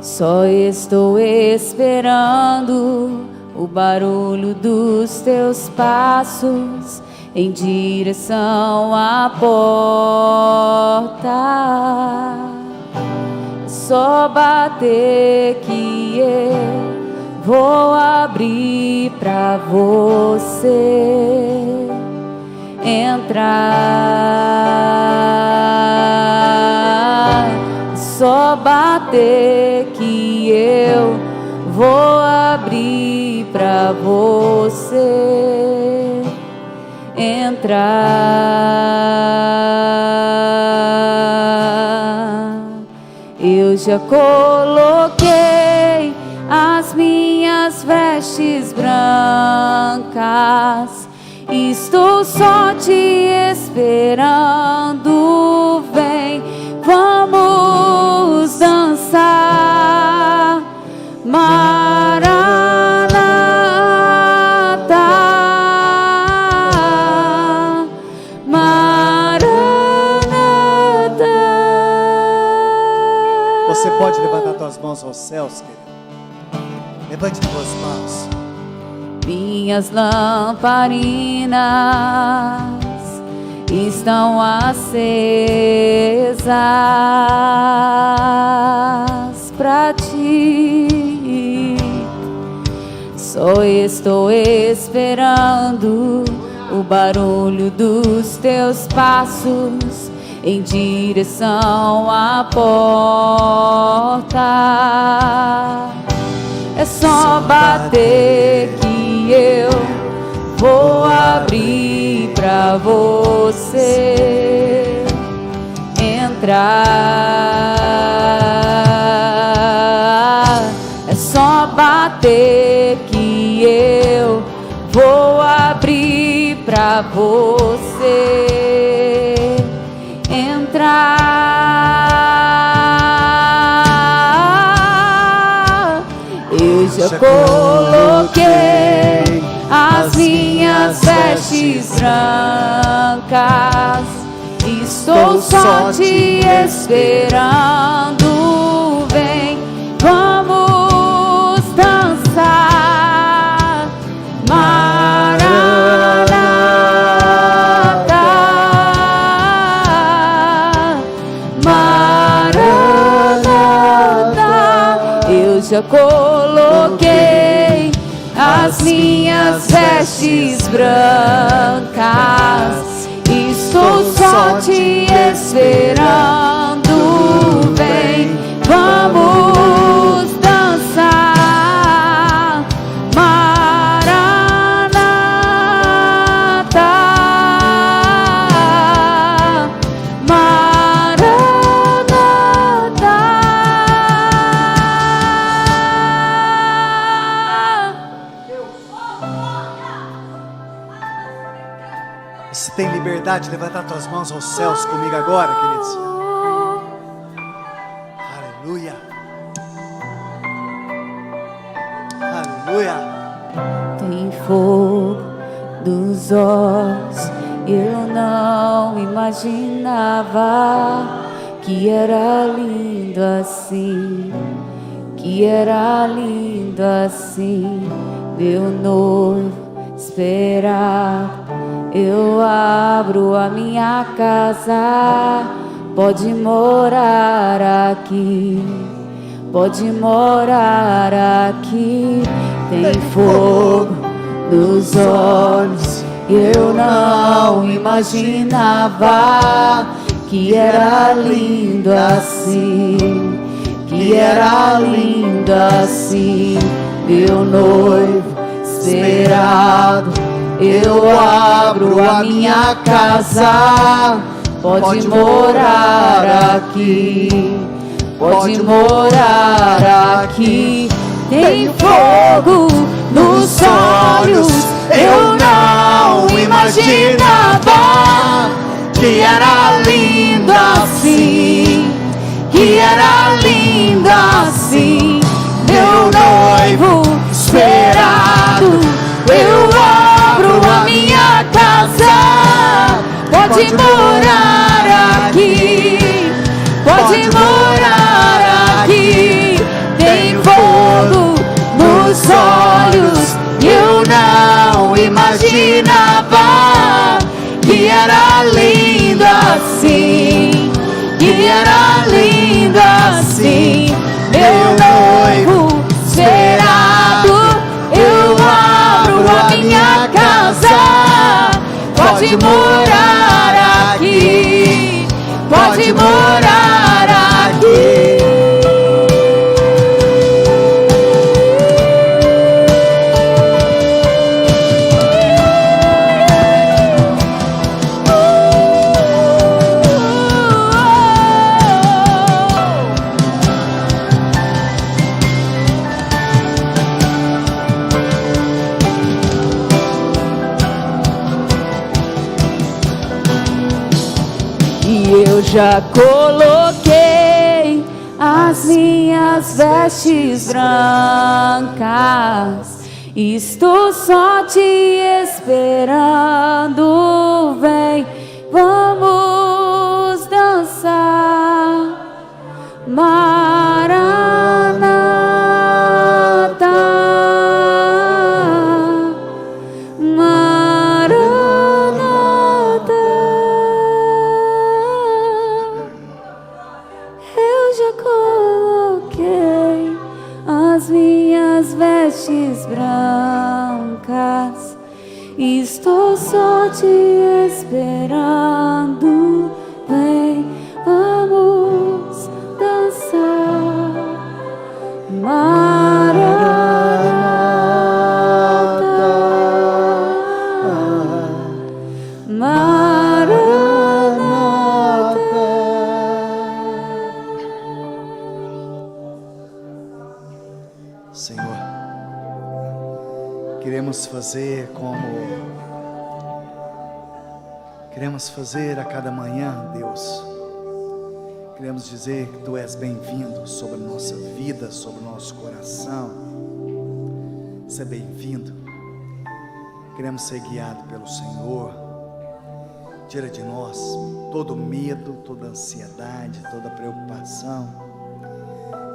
Só estou esperando o barulho dos teus passos em direção à porta. Só bater que eu vou abrir pra você entrar. Só bater que eu vou abrir pra você entrar. Eu já coloquei as minhas vestes brancas, estou só te esperando. Vem, vamos dançar. Maranata, Maranata. Você pode levantar tuas mãos aos céus, querido. Levante tuas mãos. Minhas lamparinas estão acesas pra ti. Só estou esperando o barulho dos teus passos em direção à porta. É só bater que eu vou abrir pra você entrar. É só bater que eu vou abrir pra você entrar. Eu já coloquei as minhas vestes brancas, estou só te esperando. Vem, vamos dançar. Maranata, Maranata. Eu já coloquei as minhas vestes brancas, estou só te esperando. Vem, vamos dançar. Maranata, Maranata. Se tem liberdade, levantar tuas mãos aos céus comigo agora, queridos. Aleluia. Aleluia. Tem fogo nos olhos, eu não imaginava que era lindo assim, que era lindo assim, meu noivo esperado. Eu abro a minha casa, pode morar aqui, pode morar aqui. Tem fogo nos olhos, eu não imaginava que era lindo assim, que era lindo assim, meu noivo esperado. Eu abro a minha casa, pode morar aqui, pode morar aqui. Tem fogo nos olhos, eu não imaginava que era lindo assim, que era lindo assim, meu noivo esperado. Eu abro a minha casa, pode morar aqui, pode morar aqui. Tem fogo nos olhos, eu não imaginava que era lindo assim, que era lindo assim, meu noivo esperado. Eu abro a minha casa, pode morar aqui, pode morar aqui. Eu já coloquei as minhas vestes brancas, estou só te esperando. Vem, vamos dançar. Maranata, Maranata. Eu já coloquei as minhas vestes brancas, estou só te esperando. Vem, Queremos fazer a cada manhã, Deus. Queremos dizer que Tu és bem-vindo sobre a nossa vida, sobre o nosso coração. Seja bem-vindo. Queremos ser guiados pelo Senhor. Tira de nós todo medo, toda ansiedade, toda preocupação.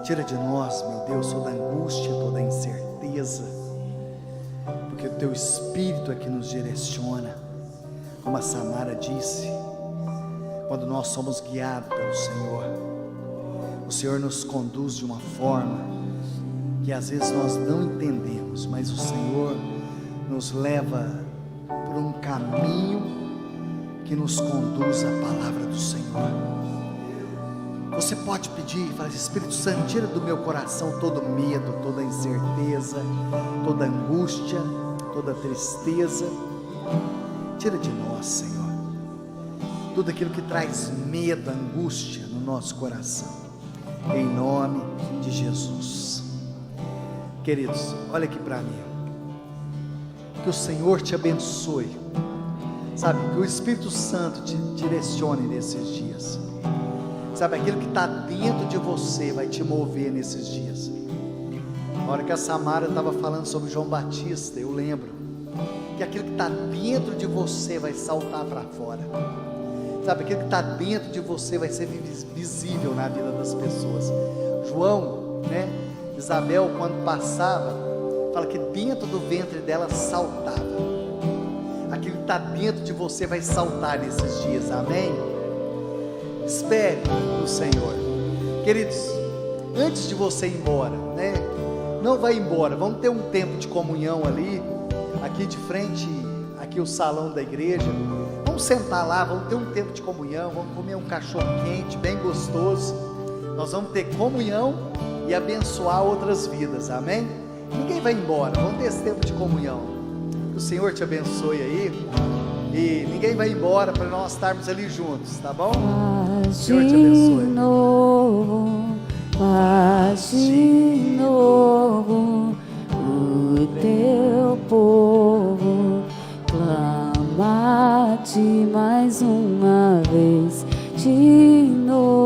Tira de nós, meu Deus, toda angústia, toda incerteza. Porque o Teu Espírito é que nos direciona. Como a Samara disse, quando nós somos guiados pelo Senhor, o Senhor nos conduz de uma forma que às vezes nós não entendemos, mas o Senhor nos leva por um caminho que nos conduz à palavra do Senhor. Você pode pedir e falar: Espírito Santo, tira do meu coração todo medo, toda incerteza, toda angústia, toda tristeza. Tira de nós, Senhor, tudo aquilo que traz medo, angústia no nosso coração, em nome de Jesus. Queridos, olha aqui para mim. Que o Senhor te abençoe, sabe, que o Espírito Santo te direcione nesses dias, sabe, aquilo que está dentro de você vai te mover nesses dias. Na hora que a Samara estava falando sobre João Batista, eu lembro que aquilo que está dentro de você vai saltar para fora, sabe, aquilo que está dentro de você vai ser visível na vida das pessoas. João, né, Isabel, quando passava, fala que dentro do ventre dela saltava. Aquilo que está dentro de você vai saltar nesses dias, amém? Espere no Senhor. Queridos, antes de você ir embora, né, não vai embora, vamos ter um tempo de comunhão ali, aqui de frente, aqui o salão da igreja. Vamos sentar lá, vamos ter um tempo de comunhão, vamos comer um cachorro quente, bem gostoso. Nós vamos ter comunhão e abençoar outras vidas, amém? Ninguém vai embora, vamos ter esse tempo de comunhão. Que o Senhor te abençoe aí. E ninguém vai embora para nós estarmos ali juntos, tá bom? O Senhor te abençoe. Faz de novo, o teu povo clama-te mais uma vez, de novo.